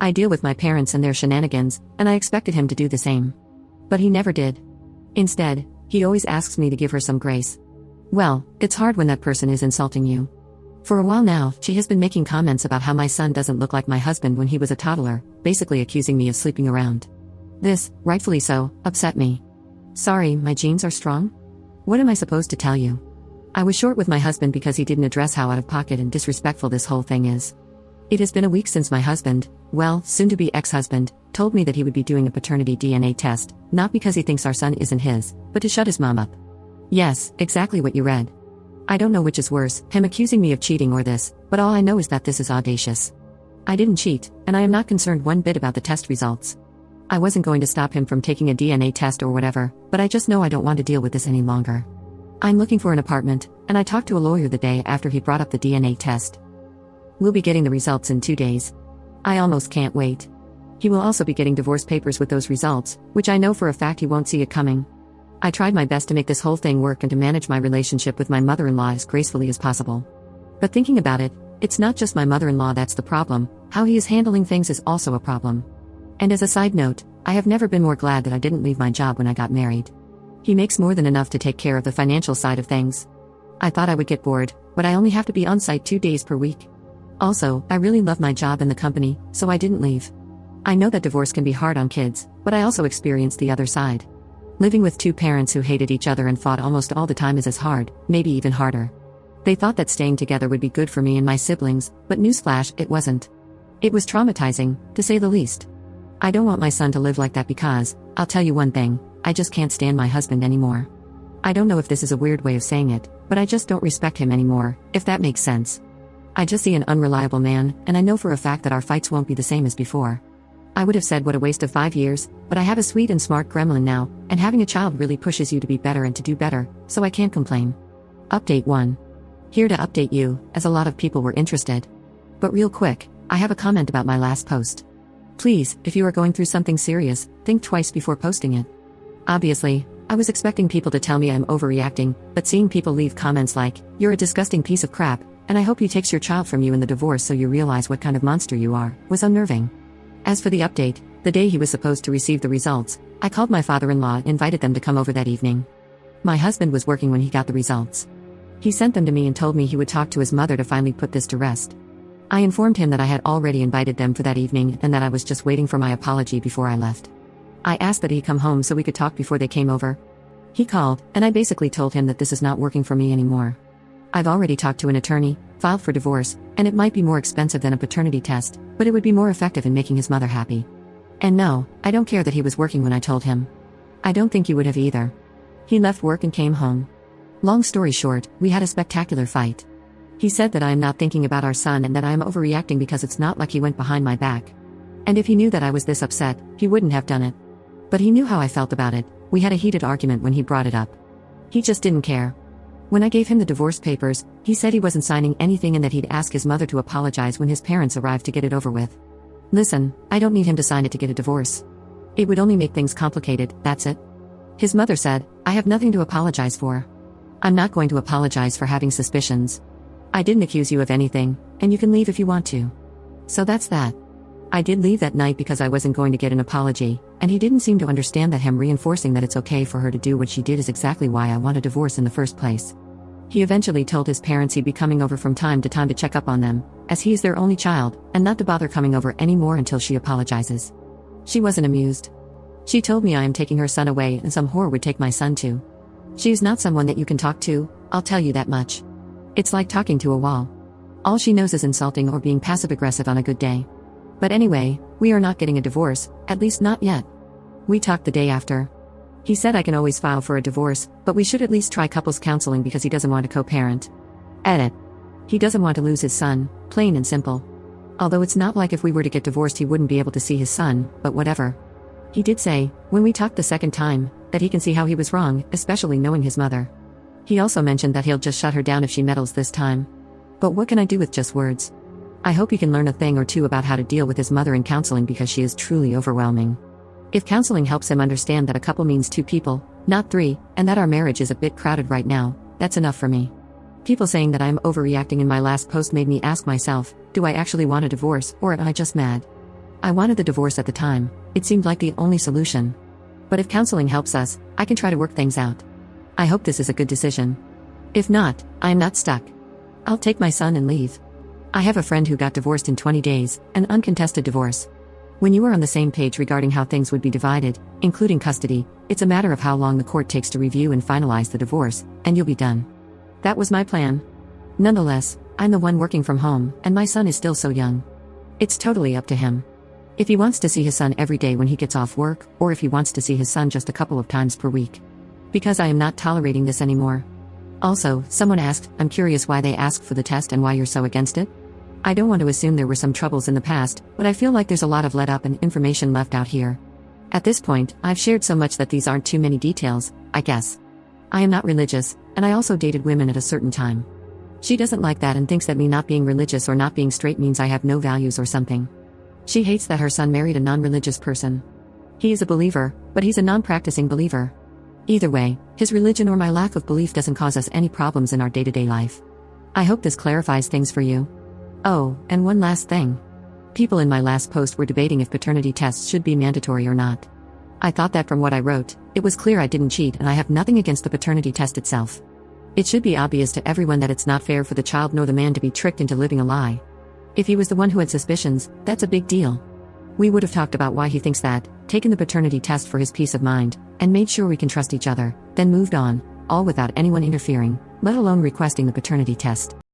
I deal with my parents and their shenanigans, and I expected him to do the same. But he never did. Instead, he always asks me to give her some grace. Well, it's hard when that person is insulting you. For a while now, she has been making comments about how my son doesn't look like my husband when he was a toddler, basically accusing me of sleeping around. This, rightfully so, upset me. Sorry, my genes are strong? What am I supposed to tell you? I was short with my husband because he didn't address how out of pocket and disrespectful this whole thing is. It has been a week since my husband, well, soon-to-be ex-husband, told me that he would be doing a paternity DNA test, not because he thinks our son isn't his, but to shut his mom up. Yes, exactly what you read. I don't know which is worse, him accusing me of cheating or this, but all I know is that this is audacious. I didn't cheat, and I am not concerned one bit about the test results. I wasn't going to stop him from taking a DNA test or whatever, but I just know I don't want to deal with this any longer. I'm looking for an apartment, and I talked to a lawyer the day after he brought up the DNA test. We'll be getting the results in 2 days. I almost can't wait. He will also be getting divorce papers with those results, which I know for a fact he won't see it coming. I tried my best to make this whole thing work and to manage my relationship with my mother-in-law as gracefully as possible. But thinking about it, it's not just my mother-in-law that's the problem, how he is handling things is also a problem. And as a side note, I have never been more glad that I didn't leave my job when I got married. He makes more than enough to take care of the financial side of things. I thought I would get bored, but I only have to be on site 2 days per week. Also, I really love my job and the company, so I didn't leave. I know that divorce can be hard on kids, but I also experienced the other side. Living with 2 parents who hated each other and fought almost all the time is as hard, maybe even harder. They thought that staying together would be good for me and my siblings, but newsflash, it wasn't. It was traumatizing, to say the least. I don't want my son to live like that because, I'll tell you one thing, I just can't stand my husband anymore. I don't know if this is a weird way of saying it, but I just don't respect him anymore, if that makes sense. I just see an unreliable man, and I know for a fact that our fights won't be the same as before. I would have said what a waste of 5 years, but I have a sweet and smart gremlin now, and having a child really pushes you to be better and to do better, so I can't complain. Update 1. Here to update you, as a lot of people were interested. But real quick, I have a comment about my last post. Please, if you are going through something serious, think twice before posting it. Obviously, I was expecting people to tell me I'm overreacting, but seeing people leave comments like, "You're a disgusting piece of crap, and I hope he takes your child from you in the divorce so you realize what kind of monster you are," was unnerving. As for the update, the day he was supposed to receive the results, I called my father-in-law and invited them to come over that evening. My husband was working when he got the results. He sent them to me and told me he would talk to his mother to finally put this to rest. I informed him that I had already invited them for that evening and that I was just waiting for my apology before I left. I asked that he come home so we could talk before they came over. He called, and I basically told him that this is not working for me anymore. I've already talked to an attorney, filed for divorce, and it might be more expensive than a paternity test, but it would be more effective in making his mother happy. And no, I don't care that he was working when I told him. I don't think you would have either. He left work and came home. Long story short, we had a spectacular fight. He said that I am not thinking about our son and that I am overreacting because it's not like he went behind my back. And if he knew that I was this upset, he wouldn't have done it. But he knew how I felt about it. We had a heated argument when he brought it up. He just didn't care. When I gave him the divorce papers, he said he wasn't signing anything and that he'd ask his mother to apologize when his parents arrived to get it over with. Listen, I don't need him to sign it to get a divorce. It would only make things complicated, that's it. His mother said, "I have nothing to apologize for. I'm not going to apologize for having suspicions. I didn't accuse you of anything, and you can leave if you want to." So that's that. I did leave that night because I wasn't going to get an apology, and he didn't seem to understand that him reinforcing that it's okay for her to do what she did is exactly why I want a divorce in the first place. He eventually told his parents he'd be coming over from time to time to check up on them, as he is their only child, and not to bother coming over anymore until she apologizes. She wasn't amused. She told me I am taking her son away and some whore would take my son too. She is not someone that you can talk to, I'll tell you that much. It's like talking to a wall. All she knows is insulting or being passive-aggressive on a good day. But anyway, we are not getting a divorce, at least not yet. We talked the day after. He said I can always file for a divorce, but we should at least try couples counseling because he doesn't want to co-parent. Edit. He doesn't want to lose his son, plain and simple. Although it's not like if we were to get divorced he wouldn't be able to see his son, but whatever. He did say, when we talked the second time, that he can see how he was wrong, especially knowing his mother. He also mentioned that he'll just shut her down if she meddles this time. But what can I do with just words? I hope he can learn a thing or two about how to deal with his mother in counseling because she is truly overwhelming. If counseling helps him understand that a couple means 2 people, not 3, and that our marriage is a bit crowded right now, that's enough for me. People saying that I'm overreacting in my last post made me ask myself, do I actually want a divorce, or am I just mad? I wanted the divorce at the time, it seemed like the only solution. But if counseling helps us, I can try to work things out. I hope this is a good decision. If not, I am not stuck. I'll take my son and leave. I have a friend who got divorced in 20 days, an uncontested divorce. When you are on the same page regarding how things would be divided, including custody, it's a matter of how long the court takes to review and finalize the divorce, and you'll be done. That was my plan. Nonetheless, I'm the one working from home, and my son is still so young. It's totally up to him. If he wants to see his son every day when he gets off work, or if he wants to see his son just a couple of times per week. Because I am not tolerating this anymore. Also, someone asked, I'm curious why they asked for the test and why you're so against it? I don't want to assume there were some troubles in the past, but I feel like there's a lot of let up and information left out here. At this point, I've shared so much that these aren't too many details, I guess. I am not religious, and I also dated women at a certain time. She doesn't like that and thinks that me not being religious or not being straight means I have no values or something. She hates that her son married a non-religious person. He is a believer, but he's a non-practicing believer. Either way, his religion or my lack of belief doesn't cause us any problems in our day-to-day life. I hope this clarifies things for you. Oh, and one last thing. People in my last post were debating if paternity tests should be mandatory or not. I thought that from what I wrote, it was clear I didn't cheat and I have nothing against the paternity test itself. It should be obvious to everyone that it's not fair for the child nor the man to be tricked into living a lie. If he was the one who had suspicions, that's a big deal. We would have talked about why he thinks that, taken the paternity test for his peace of mind, and made sure we can trust each other, then moved on, all without anyone interfering, let alone requesting the paternity test.